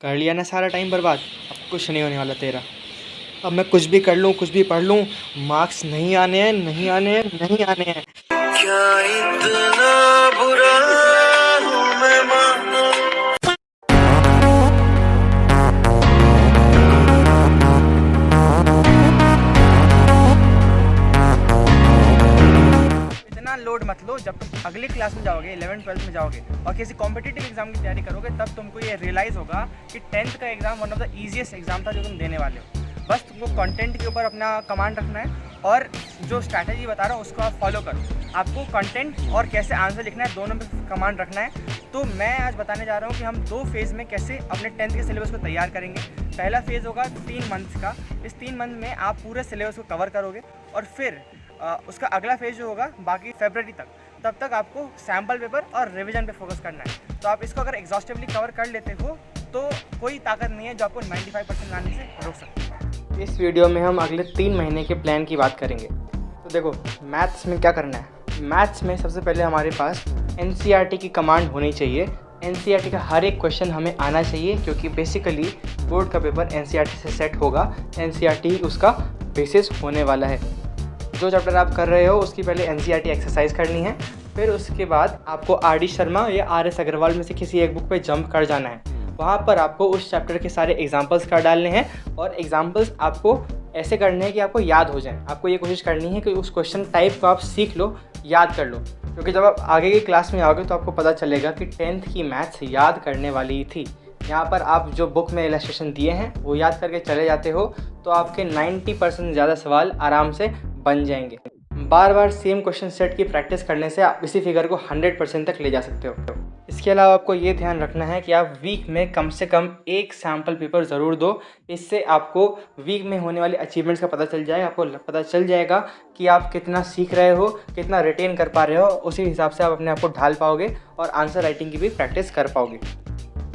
कर लिया ना सारा टाइम बर्बाद। अब कुछ नहीं होने वाला तेरा। अब मैं कुछ भी कर लूँ, कुछ भी पढ़ लूँ, मार्क्स नहीं आने हैं, नहीं आने हैं, नहीं आने हैं। क्या इतना बुरा हूँ मैं मानो। इतना लोड मत लो। जब तुम अगली क्लास में जाओगे, 11th-12th में जाओगे और किसी कॉम्पिटिटिव एग्जाम की तैयारी करोगे, तब तुमको ये रियलाइज़ होगा कि 10th का exam one of the easiest exam था जो तुम देने वाले हो। बस तुमको कंटेंट के ऊपर अपना कमांड रखना है और जो स्ट्रैटेजी बता रहा हूँ उसको आप फॉलो करो। आपको कंटेंट और कैसे आंसर लिखना है, दोनों पे कमांड रखना है। तो मैं आज बताने जा रहा हूँ कि हम 2 फेज़ में कैसे अपने 10th के सिलेबस को तैयार करेंगे। पहला फेज़ होगा 3 मंथ्स का। इस 3 मंथ में आप पूरे सिलेबस को कवर करोगे और फिर उसका अगला फेज़ जो होगा बाकी फरवरी तक, तब तक आपको सैम्पल पेपर और रिवीजन पे फोकस करना है। तो आप इसको अगर एग्जॉस्टिवली कवर कर लेते हो तो कोई ताकत नहीं है जो आपको 95% लाने से रोक सकती है। इस वीडियो में हम अगले 3 महीने के प्लान की बात करेंगे। तो देखो, मैथ्स में क्या करना है। मैथ्स में सबसे पहले हमारे पास NCERT की कमांड होनी चाहिए। NCERT का हर एक क्वेश्चन हमें आना चाहिए, क्योंकि बेसिकली बोर्ड का पेपर NCERT से सेट होगा। NCERT ही उसका बेसिस होने वाला है। जो चैप्टर आप कर रहे हो उसकी पहले NCERT एक्सरसाइज करनी है, फिर उसके बाद आपको RD शर्मा या RS अग्रवाल में से किसी एक बुक पे जंप कर जाना है। वहाँ पर आपको उस चैप्टर के सारे एग्जाम्पल्स कर डालने हैं और एग्जाम्पल्स आपको ऐसे करने हैं कि आपको याद हो जाएं। आपको ये कोशिश करनी है कि उस क्वेश्चन टाइप को आप सीख लो, याद कर लो, क्योंकि जब आप आगे की क्लास में आओगे तो आपको पता चलेगा कि 10th की मैथ्स याद करने वाली थी। यहाँ पर आप जो बुक में इलस्ट्रेशन दिए हैं वो याद करके चले जाते हो तो आपके 90% ज़्यादा सवाल आराम से बन जाएंगे। बार बार सेम क्वेश्चन सेट की प्रैक्टिस करने से आप इसी फिगर को 100% तक ले जा सकते हो। इसके अलावा आपको ये ध्यान रखना है कि आप वीक में कम से कम एक सैम्पल पेपर ज़रूर दो। इससे आपको वीक में होने वाले अचीवमेंट्स का पता चल जाएगा। आपको पता चल जाएगा कि आप कितना सीख रहे हो, कितना रिटेन कर पा रहे हो। उसी हिसाब से आप अपने आप को ढाल पाओगे और आंसर राइटिंग की भी प्रैक्टिस कर पाओगे।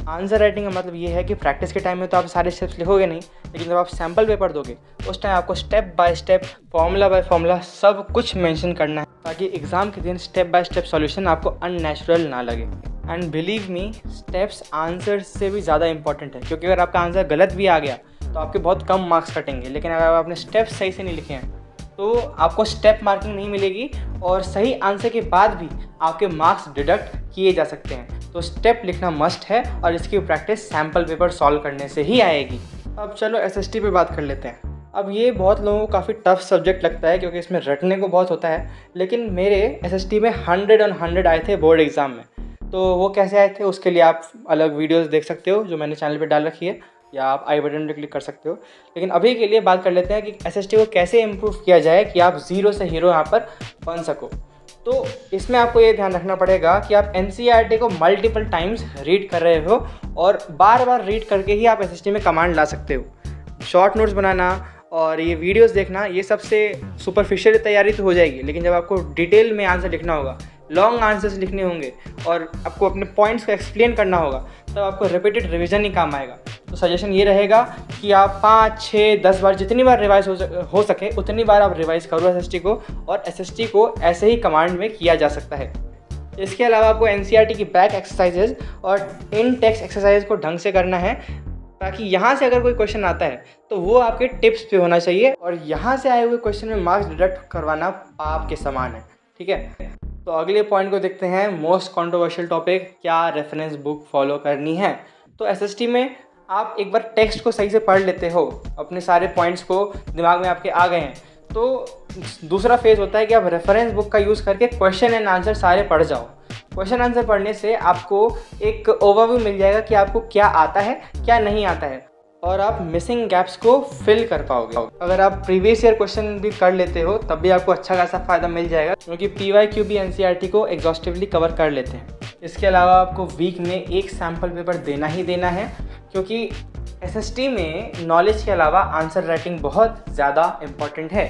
आंसर राइटिंग का मतलब ये है कि प्रैक्टिस के टाइम में तो आप सारे स्टेप्स लिखोगे नहीं, लेकिन जब आप सैम्पल पेपर दोगे उस टाइम आपको step by step, formula by formula सब कुछ मेंशन करना है, ताकि एग्ज़ाम के दिन स्टेप बाय स्टेप सॉल्यूशन आपको अननेचुरल ना लगे। And believe me, steps answer से भी ज़्यादा इंपॉर्टेंट है, क्योंकि अगर आपका आंसर गलत भी आ गया तो आपके बहुत कम मार्क्स कटेंगे, लेकिन अगर आपने स्टेप्स सही से नहीं लिखे हैं तो आपको स्टेप मार्किंग नहीं मिलेगी और सही आंसर के बाद भी आपके मार्क्स डिडक्ट किए जा सकते हैं। तो स्टेप लिखना मस्ट है और इसकी प्रैक्टिस सैम्पल पेपर सॉल्व करने से ही आएगी। अब चलो SST पे बात कर लेते हैं। अब ये बहुत लोगों को काफ़ी टफ सब्जेक्ट लगता है, क्योंकि इसमें रटने को बहुत होता है, लेकिन मेरे SST में 100 on 100 आए थे बोर्ड एग्ज़ाम में। तो वो कैसे आए थे उसके लिए आप अलग वीडियोज़ देख सकते हो जो मैंने चैनल पर डाल रखी है, या आप आई बटन पर क्लिक कर सकते हो। लेकिन अभी के लिए बात कर लेते हैं कि SST को कैसे इम्प्रूव किया जाए कि आप ज़ीरो से हीरो यहाँ पर बन सको। तो इसमें आपको ये ध्यान रखना पड़ेगा कि आप NCERT को मल्टीपल टाइम्स रीड कर रहे हो और बार बार रीड करके ही आप SST में कमांड ला सकते हो। शॉर्ट नोट्स बनाना और ये वीडियोस देखना, ये सबसे सुपरफिशियल तैयारी तो हो जाएगी, लेकिन जब आपको डिटेल में आंसर लिखना होगा, लॉन्ग आंसर्स लिखने होंगे और आपको अपने पॉइंट्स को एक्सप्लेन करना होगा, तब आपको रिपीटेड रिवीजन ही काम आएगा। तो सजेशन ये रहेगा कि आप 5, 6, 10 बार, जितनी बार रिवाइज हो सके उतनी बार आप रिवाइज करो SST को, और SST को ऐसे ही कमांड में किया जा सकता है। इसके अलावा आपको NCERT की बैक एक्सरसाइजेज और इन टेक्स्ट एक्सरसाइज को ढंग से करना है, ताकि यहाँ से अगर कोई क्वेश्चन आता है तो वो आपके टिप्स पे होना चाहिए, और यहाँ से आए हुए क्वेश्चन में मार्क्स डिडक्ट करवाना पाप के समान है। ठीक है, तो अगले पॉइंट को देखते हैं। मोस्ट कंट्रोवर्शियल टॉपिक, क्या रेफरेंस बुक फॉलो करनी है। तो SST में आप एक बार टेक्स्ट को सही से पढ़ लेते हो, अपने सारे पॉइंट्स को दिमाग में आपके आ गए हैं, तो दूसरा फेज़ होता है कि आप रेफरेंस बुक का यूज़ करके क्वेश्चन एंड आंसर सारे पढ़ जाओ। क्वेश्चन आंसर पढ़ने से आपको एक ओवरव्यू मिल जाएगा कि आपको क्या आता है, क्या नहीं आता है, और आप मिसिंग गैप्स को फिल कर पाओगे। अगर आप प्रीवियस ईयर क्वेश्चन भी कर लेते हो तब भी आपको अच्छा खासा फ़ायदा मिल जाएगा, क्योंकि PYQ भी NCERT को एग्जॉस्टिवली कवर कर लेते हैं। इसके अलावा आपको वीक में एक सैम्पल पेपर देना ही देना है, क्योंकि SST में नॉलेज के अलावा आंसर राइटिंग बहुत ज़्यादा इम्पॉर्टेंट है।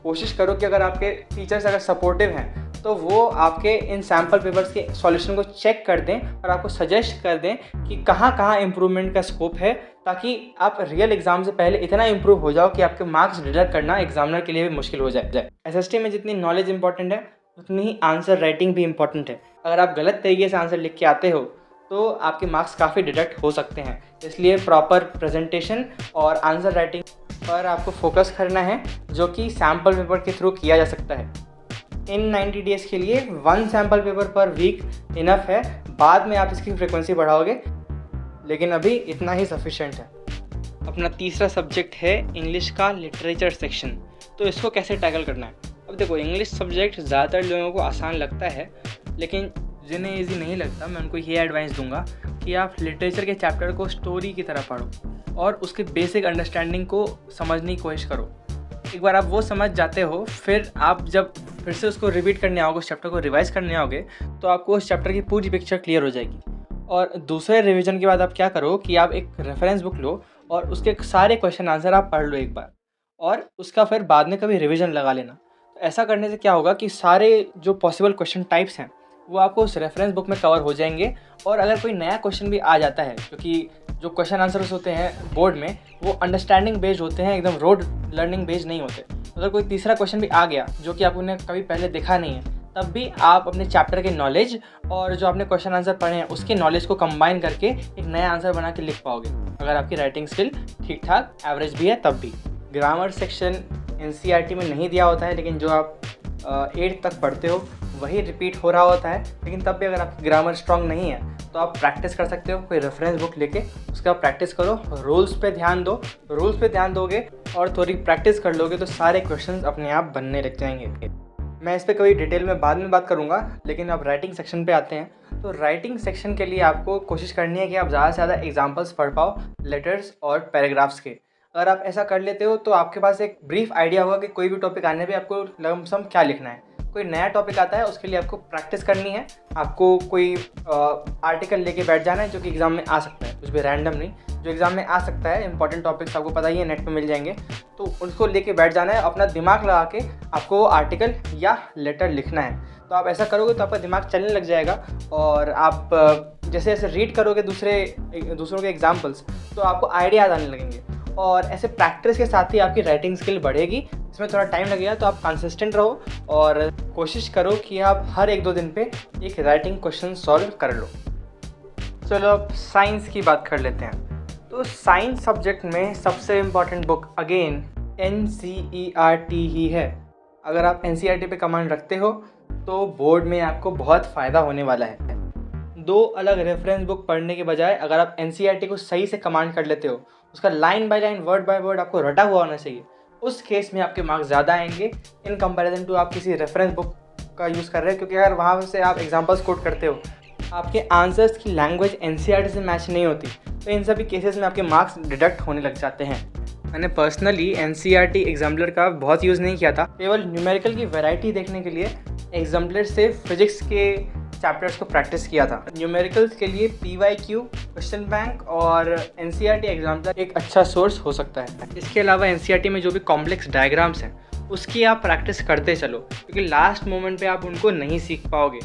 कोशिश करो कि अगर आपके टीचर्स अगर सपोर्टिव हैं तो वो आपके इन सैम्पल पेपर्स के सॉल्यूशन को चेक कर दें और आपको सजेस्ट कर दें कि कहाँ कहाँ इम्प्रूवमेंट का स्कोप है, ताकि आप रियल एग्ज़ाम से पहले इतना इम्प्रूव हो जाओ कि आपके मार्क्स डिडक्ट करना एग्जामिनर के लिए भी मुश्किल हो जाए। SST में जितनी नॉलेज इंपॉर्टेंट है उतनी ही आंसर राइटिंग भी इम्पॉर्टेंट है। अगर आप गलत तरीके से आंसर लिख के आते हो तो आपके मार्क्स काफ़ी डिडक्ट हो सकते हैं। इसलिए प्रॉपर प्रेजेंटेशन और आंसर राइटिंग पर आपको फोकस करना है, जो कि सैम्पल पेपर के थ्रू किया जा सकता है। इन 90 डेज़ के लिए 1 सैम्पल पेपर पर वीक इनफ है। बाद में आप इसकी फ्रिक्वेंसी बढ़ाओगे, लेकिन अभी इतना ही सफिशेंट है। अपना तीसरा सब्जेक्ट है इंग्लिश का लिटरेचर सेक्शन। तो इसको कैसे टैकल करना है? अब देखो, इंग्लिश सब्जेक्ट ज़्यादातर लोगों को आसान लगता है, लेकिन जिन्हें ईजी नहीं लगता, मैं उनको ये एडवाइस दूंगा कि आप लिटरेचर के चैप्टर को स्टोरी की तरह पढ़ो और उसके बेसिक अंडरस्टैंडिंग को समझने की कोशिश करो। एक बार आप वो समझ जाते हो, फिर आप जब फिर से उसको रिपीट करने आओगे, उस चैप्टर को रिवाइज करने आओगे, तो आपको उस चैप्टर की पूरी पिक्चर क्लियर हो जाएगी। और दूसरे रिवीजन के बाद आप क्या करो कि आप एक रेफरेंस बुक लो और उसके सारे क्वेश्चन आंसर आप पढ़ लो एक बार, और उसका फिर बाद में कभी रिवीजन लगा लेना। तो ऐसा करने से क्या होगा कि सारे जो पॉसिबल क्वेश्चन टाइप्स हैं वो आपको उस रेफरेंस बुक में कवर हो जाएंगे। और अगर कोई नया क्वेश्चन भी आ जाता है, क्योंकि जो क्वेश्चन आंसर्स होते हैं बोर्ड में वो अंडरस्टैंडिंग बेस्ड होते हैं, एकदम रोड लर्निंग बेस्ड नहीं होते। अगर कोई तीसरा क्वेश्चन भी आ गया जो कि आपने कभी पहले देखा नहीं है, तब भी आप अपने चैप्टर के नॉलेज और जो आपने क्वेश्चन आंसर पढ़े हैं उसके नॉलेज को कंबाइन करके एक नया आंसर बना के लिख पाओगे, अगर आपकी राइटिंग स्किल ठीक ठाक एवरेज भी है तब भी। ग्रामर सेक्शन NCERT में नहीं दिया होता है, लेकिन जो आप 8th तक पढ़ते हो वही रिपीट हो रहा होता है। लेकिन तब भी अगर आपकी ग्रामर स्ट्रांग नहीं है तो आप प्रैक्टिस कर सकते हो, कोई रेफरेंस बुक लेके उसका आप प्रैक्टिस करो। रूल्स पे ध्यान दो, रूल्स पे ध्यान दोगे और थोड़ी प्रैक्टिस कर लोगे तो सारे क्वेश्चंस अपने आप बनने लग जाएंगे। मैं इस पर कभी डिटेल में बाद में बात करूँगा, लेकिन अब राइटिंग सेक्शन पे आते हैं। तो राइटिंग सेक्शन के लिए आपको कोशिश करनी है कि आप ज़्यादा से ज़्यादा एग्जांपल्स पढ़ पाओ लेटर्स और पैराग्राफ्स के। अगर आप ऐसा कर लेते हो तो आपके पास एक ब्रीफ आइडिया होगा कि कोई भी टॉपिक आने पे आपको लमसम क्या लिखना है। कोई नया टॉपिक आता है उसके लिए आपको प्रैक्टिस करनी है। आपको कोई आर्टिकल लेके बैठ जाना है जो कि एग्ज़ाम में आ सकता है, कुछ भी रैंडम नहीं, जो एग्ज़ाम में आ सकता है। इंपॉर्टेंट टॉपिक्स आपको पता ही है, नेट पे मिल जाएंगे, तो उसको लेके बैठ जाना है। अपना दिमाग लगा के आपको वो आर्टिकल या लेटर लिखना है। तो आप ऐसा करोगे तो आपका दिमाग चलने लग जाएगा और आप जैसे जैसे रीड करोगे दूसरों के एग्जाम्पल्स, तो आपको आइडियाज आने लगेंगे। और ऐसे प्रैक्टिस के साथ ही आपकी राइटिंग स्किल बढ़ेगी। इसमें थोड़ा टाइम लगेगा, तो आप कंसिस्टेंट रहो और कोशिश करो कि आप हर 1-2 दिन पे एक राइटिंग क्वेश्चन सॉल्व कर लो। चलो अब साइंस की बात कर लेते हैं। तो साइंस सब्जेक्ट में सबसे इम्पॉर्टेंट बुक अगेन NCERT ही है। अगर आप NCERT पे कमांड रखते हो तो बोर्ड में आपको बहुत फ़ायदा होने वाला है। 2 अलग रेफरेंस बुक पढ़ने के बजाय अगर आप NCERT को सही से कमांड कर लेते हो, उसका line by line word by word आपको रटा हुआ होना चाहिए, उस केस में आपके मार्क्स ज़्यादा आएंगे इन कंपैरिजन टू आप किसी रेफरेंस बुक का यूज़ कर रहे हो। क्योंकि अगर वहाँ से आप एग्जांपल्स कोट करते हो, आपके आंसर्स की लैंग्वेज NCERT से मैच नहीं होती, तो इन सभी केसेस में आपके मार्क्स डिडक्ट होने लग जाते हैं। मैंने पर्सनली NCERT एग्जाम्पलर का बहुत यूज़ नहीं किया था, केवल न्यूमेरिकल की वैरायटी देखने के लिए एग्जाम्पलर से फिजिक्स के चैप्टर्स को प्रैक्टिस किया था। न्यूमेरिकल्स के लिए PYQ, क्वेश्चन बैंक और NCERT एग्जाम्पलर एक अच्छा सोर्स हो सकता है। इसके अलावा NCERT में जो भी कॉम्प्लेक्स डायग्राम्स हैं उसकी आप प्रैक्टिस करते चलो, क्योंकि लास्ट मोमेंट पे आप उनको नहीं सीख पाओगे।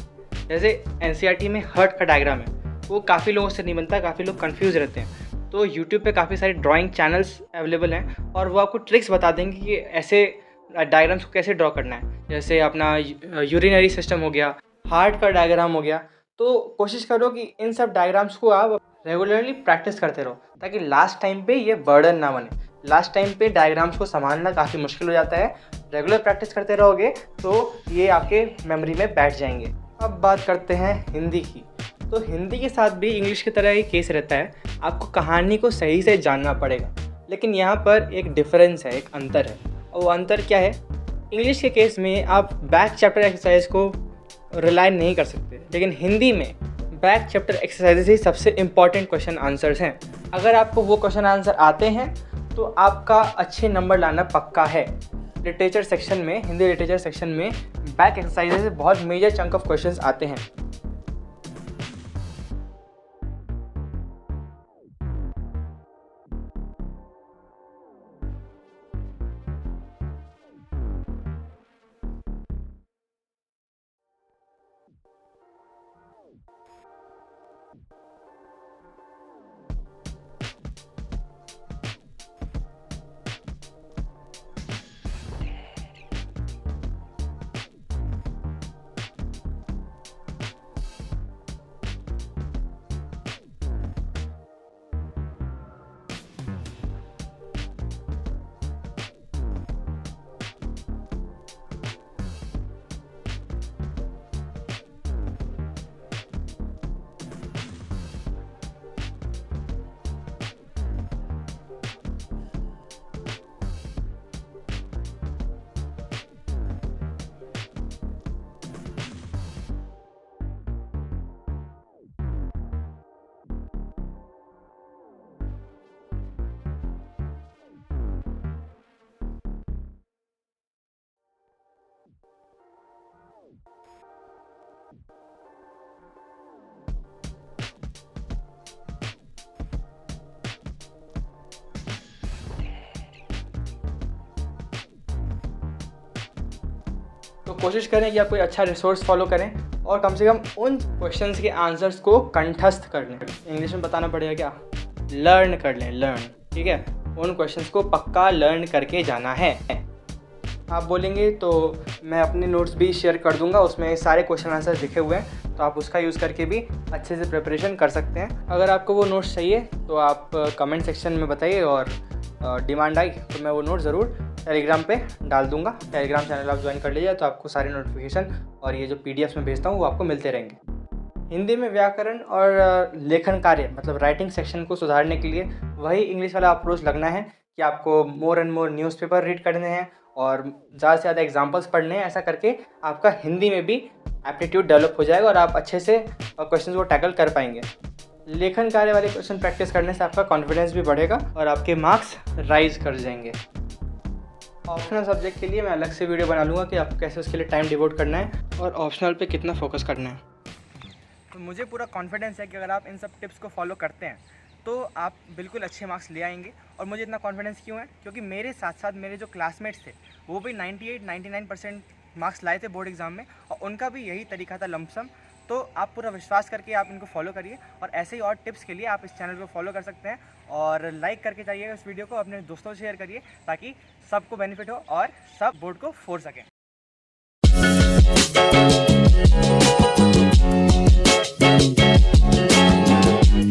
जैसे NCERT में हर्ट का डायग्राम है, वो काफ़ी लोगों से नहीं बनता, काफ़ी लोग कन्फ्यूज़ रहते हैं। तो यूट्यूब पे काफ़ी सारे ड्राइंग चैनल्स अवेलेबल हैं और वो आपको ट्रिक्स बता देंगे कि ऐसे डायग्राम्स को कैसे ड्रॉ करना है। जैसे अपना यूरिनरी सिस्टम हो गया, हार्ट का डायग्राम हो गया। तो कोशिश करो कि इन सब डायग्राम्स को आप रेगुलरली प्रैक्टिस करते रहो, ताकि लास्ट टाइम पे ये बर्डन ना बने। लास्ट टाइम पे डायग्राम्स को संभालना काफ़ी मुश्किल हो जाता है। रेगुलर प्रैक्टिस करते रहोगे तो ये आपके मेमोरी में बैठ जाएंगे। अब बात करते हैं हिंदी की। तो हिंदी के साथ भी इंग्लिश की तरह ही केस रहता है, आपको कहानी को सही से जानना पड़ेगा। लेकिन यहाँ पर एक डिफरेंस है, एक अंतर है। और वो अंतर क्या है? इंग्लिश के केस में आप बैक चैप्टर एक्सरसाइज को रिलाई नहीं कर सकते, लेकिन हिंदी में बैक चैप्टर एक्सरसाइजेस ही सबसे इम्पॉर्टेंट क्वेश्चन आंसर्स हैं। अगर आपको वो क्वेश्चन आंसर आते हैं तो आपका अच्छे नंबर लाना पक्का है। लिटरेचर सेक्शन में, हिंदी लिटरेचर सेक्शन में बैक एक्सरसाइजेस से बहुत मेजर चंक ऑफ क्वेश्चंस आते हैं। तो कोशिश करें कि आप कोई अच्छा रिसोर्स फॉलो करें और कम से कम उन क्वेश्चंस के आंसर्स को कंठस्थ कर लें। इंग्लिश में बताना पड़ेगा क्या, लर्न कर लें, लर्न, ठीक है। उन क्वेश्चंस को पक्का लर्न करके जाना है। आप बोलेंगे तो मैं अपने नोट्स भी शेयर कर दूंगा, उसमें सारे क्वेश्चन आंसर लिखे हुए हैं, तो आप उसका यूज़ करके भी अच्छे से प्रिपरेशन कर सकते हैं। अगर आपको वो नोट्स चाहिए तो आप कमेंट सेक्शन में बताइए और डिमांड आई तो मैं वो नोट ज़रूर टेलीग्राम पे डाल दूंगा। टेलीग्राम चैनल आप ज्वाइन कर लीजिए तो आपको सारे नोटिफिकेशन और ये जो पीडीएफ्स में भेजता हूँ वो आपको मिलते रहेंगे। हिंदी में व्याकरण और लेखन कार्य मतलब राइटिंग सेक्शन को सुधारने के लिए वही इंग्लिश वाला अप्रोच लगना है कि आपको more and more newspaper read करने हैं और ज़्यादा से ज़्यादा एग्जाम्पल्स पढ़ने हैं। ऐसा करके आपका हिंदी में भी एप्टीट्यूड डेवलप हो जाएगा और आप अच्छे से क्वेश्चन को टैकल कर पाएंगे। लेखन कार्य वाले क्वेश्चन प्रैक्टिस करने से आपका कॉन्फिडेंस भी बढ़ेगा और आपके मार्क्स राइज कर जाएंगे। ऑप्शनल सब्जेक्ट के लिए मैं अलग से वीडियो बना लूँगा कि आपको कैसे उसके लिए टाइम डिवोट करना है और ऑप्शनल पे कितना फोकस करना है। तो मुझे पूरा कॉन्फिडेंस है कि अगर आप इन सब टिप्स को फॉलो करते हैं तो आप बिल्कुल अच्छे मार्क्स ले आएंगे। और मुझे इतना कॉन्फिडेंस क्यों है, क्योंकि मेरे साथ साथ मेरे जो क्लासमेट्स थे वो भी 98-99% मार्क्स लाए थे बोर्ड एग्ज़ाम में और उनका भी यही तरीका था लमसम। तो आप पूरा विश्वास करके आप इनको फॉलो करिए और ऐसे ही और टिप्स के लिए आप इस चैनल को फॉलो कर सकते हैं और लाइक करके जाइएगा इस वीडियो को, अपने दोस्तों से शेयर करिए ताकि सबको बेनिफिट हो और सब बोर्ड को फोड़ सकें।